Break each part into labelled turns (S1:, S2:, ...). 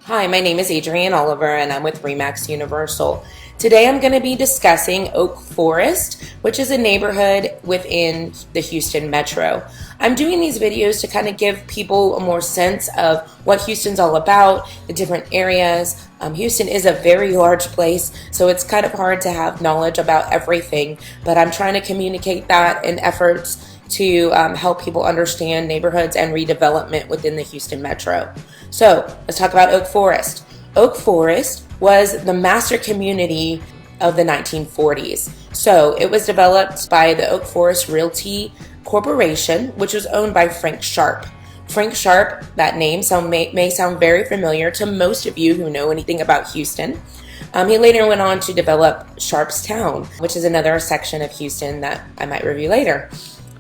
S1: Hi, my name is Adrienne Oliver and I'm with Remax Universal. Today I'm going to be discussing Oak Forest, which is a neighborhood within the Houston Metro. I'm doing these videos to kind of give people a more sense of what Houston's all about, the different areas. Houston is a very large place, so it's kind of hard to have knowledge about everything, but I'm trying to communicate that in efforts to help people understand neighborhoods and redevelopment within the Houston Metro. So let's talk about Oak Forest. Oak Forest was the master community of the 1940s. So it was developed by the Oak Forest Realty Corporation, which was owned by Frank Sharp. Frank Sharp, that name may sound very familiar to most of you who know anything about Houston. He later went on to develop Sharpstown, which is another section of Houston that I might review later.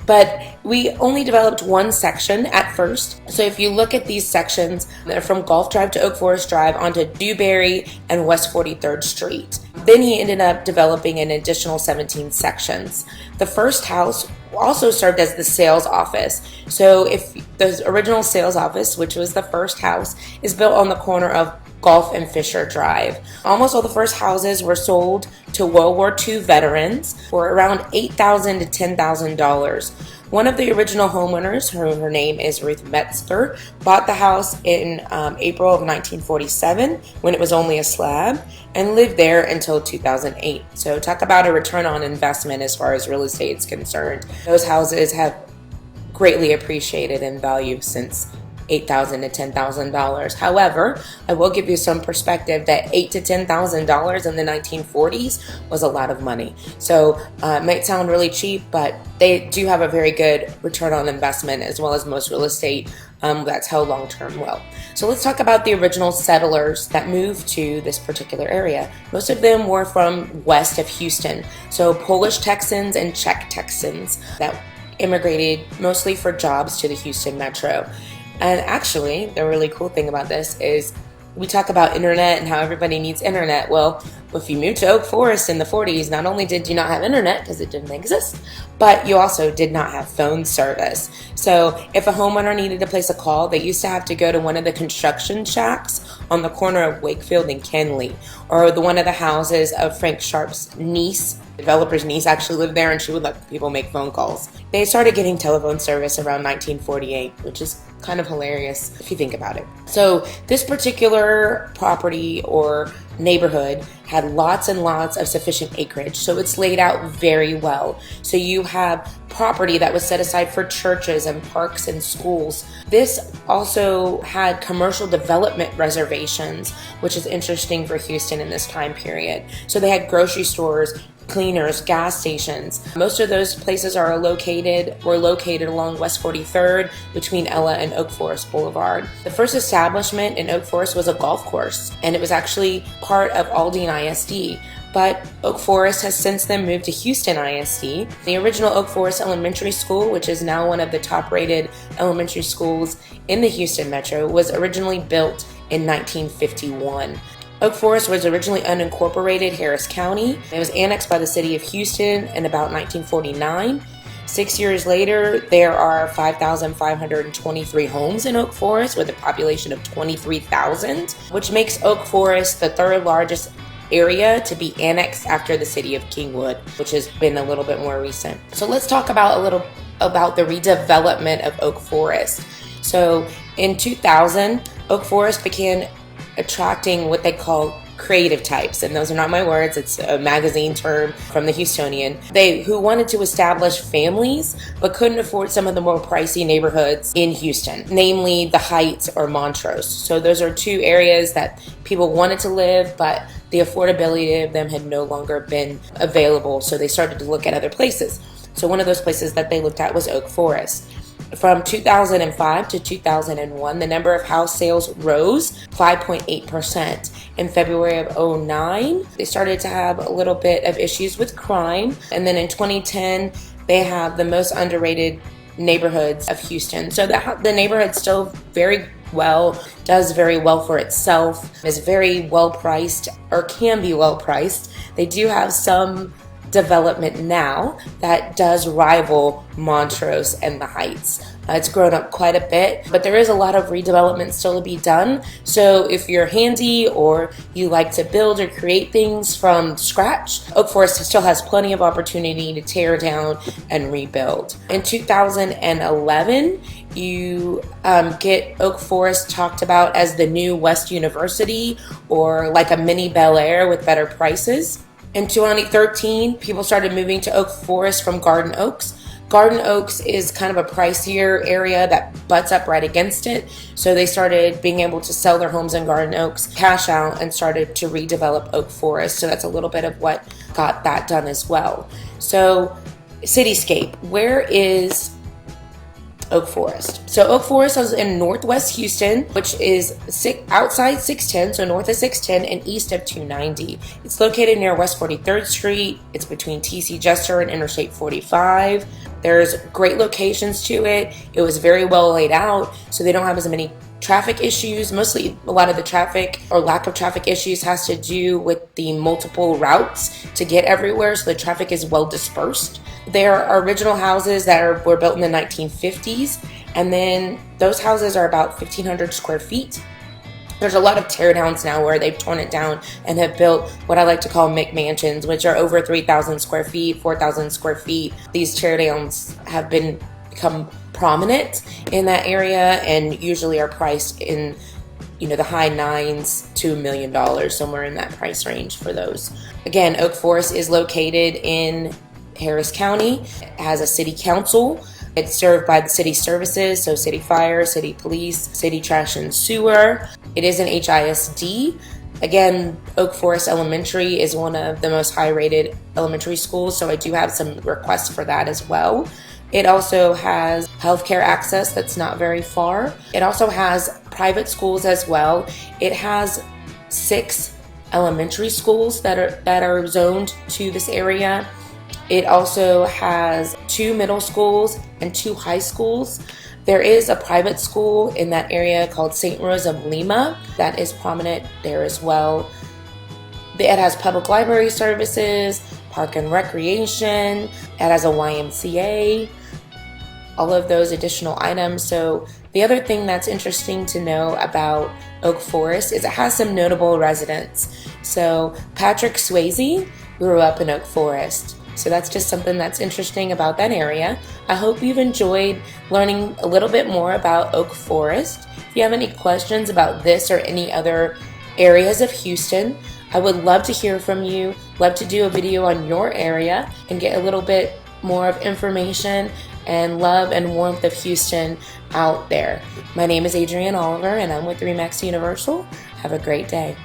S1: But we only developed one section at first. So if you look at these sections, they're from Gulf Drive to Oak Forest Drive onto Dewberry and West 43rd Street. Then he ended up developing an additional 17 sections. The first house also served as the sales office. So if the original sales office, which was the first house, is built on the corner of Gulf and Fisher Drive. Almost all the first houses were sold to World War II veterans for around $8,000 to $10,000. One of the original homeowners, her name is Ruth Metzger, bought the house in April of 1947 when it was only a slab and lived there until 2008. So talk about a return on investment as far as real estate is concerned. Those houses have greatly appreciated in value since $8,000 to $10,000. However, I will give you some perspective that $8,000 to $10,000 in the 1940s was a lot of money. So it might sound really cheap, but they do have a very good return on investment, as well as most real estate that's held long-term well. So let's talk about the original settlers that moved to this particular area. Most of them were from west of Houston, so Polish Texans and Czech Texans that immigrated mostly for jobs to the Houston Metro. And actually, the really cool thing about this is we talk about internet and how everybody needs internet. Well, if you moved to Oak Forest in the 40s, not only did you not have internet because it didn't exist, but you also did not have phone service. So if a homeowner needed to place a call, they used to have to go to one of the construction shacks on the corner of Wakefield and Kenley, or one of the houses of Frank Sharp's niece. The developer's niece actually lived there, and she would let people make phone calls. They started getting telephone service around 1948, which is kind of hilarious if you think about it. So this particular property or neighborhood had lots and lots of sufficient acreage, so it's laid out very well. So you have property that was set aside for churches and parks and schools. This also had commercial development reservations, which is interesting for Houston in this time period. So they had grocery stores, cleaners, gas stations. Most of those places were located along West 43rd between Ella and Oak Forest Boulevard. The first establishment in Oak Forest was a golf course, and it was actually part of Aldine ISD. But Oak Forest has since then moved to Houston ISD. The original Oak Forest Elementary School, which is now one of the top-rated elementary schools in the Houston Metro, was originally built in 1951. Oak Forest was originally unincorporated Harris County. It was annexed by the city of Houston in about 1949. 6 years later, there are 5,523 homes in Oak Forest with a population of 23,000, which makes Oak Forest the third largest area to be annexed after the city of Kingwood, which has been a little bit more recent. So let's talk about a little about the redevelopment of Oak Forest. So in 2000, Oak Forest began attracting what they call creative types, and those are not my words, it's a magazine term from the Houstonian, who wanted to establish families but couldn't afford some of the more pricey neighborhoods in Houston, namely the Heights or Montrose. So those are two areas that people wanted to live, but the affordability of them had no longer been available, so they started to look at other places. So one of those places that they looked at was Oak Forest. From 2005 to 2001, the number of house sales rose 5.8%. In February of 2009, they started to have a little bit of issues with crime. And then in 2010, they have the most underrated neighborhoods of Houston. So the neighborhood still does very well for itself, is very well priced, or can be well priced. They do have some development now that does rival Montrose and the Heights. It's grown up quite a bit, but there is a lot of redevelopment still to be done. So if you're handy or you like to build or create things from scratch, Oak Forest still has plenty of opportunity to tear down and rebuild. In 2011, you get Oak Forest talked about as the new West University, or like a mini Bel Air with better prices. In 2013, people started moving to Oak Forest from Garden Oaks. Garden Oaks is kind of a pricier area that butts up right against it. So they started being able to sell their homes in Garden Oaks, cash out, and started to redevelop Oak Forest. So that's a little bit of what got that done as well. So cityscape, where is Oak Forest? So Oak Forest is in northwest Houston, which is outside 610, so north of 610 and east of 290. It's located near West 43rd Street. It's between TC Jester and Interstate 45. There's great locations to it. It was very well laid out, so they don't have as many traffic issues. Mostly a lot of the traffic or lack of traffic issues has to do with the multiple routes to get everywhere, so the traffic is well dispersed. There are original houses that were built in the 1950s, and then those houses are about 1,500 square feet. There's a lot of teardowns now where they've torn it down and have built what I like to call McMansions, which are over 3,000 square feet, 4,000 square feet. These teardowns have become prominent in that area and usually are priced in the high nines to $1 million, somewhere in that price range for those. Again, Oak Forest is located in Harris County. It has a city council. It's served by the city services, so city fire, city police, city trash and sewer. It is an HISD. Again, Oak Forest Elementary is one of the most high-rated elementary schools, so I do have some requests for that as well. It also has healthcare access that's not very far. It also has private schools as well. It has 6 elementary schools that are zoned to this area. It also has 2 middle schools and 2 high schools. There is a private school in that area called St. Rose of Lima that is prominent there as well. It has public library services, park and recreation. It has a YMCA, all of those additional items. So the other thing that's interesting to know about Oak Forest is it has some notable residents. So Patrick Swayze grew up in Oak Forest. So that's just something that's interesting about that area. I hope you've enjoyed learning a little bit more about Oak Forest. If you have any questions about this or any other areas of Houston, I would love to hear from you. Love to do a video on your area and get a little bit more of information and love and warmth of Houston out there. My name is Adrienne Oliver and I'm with RE/MAX Universal. Have a great day.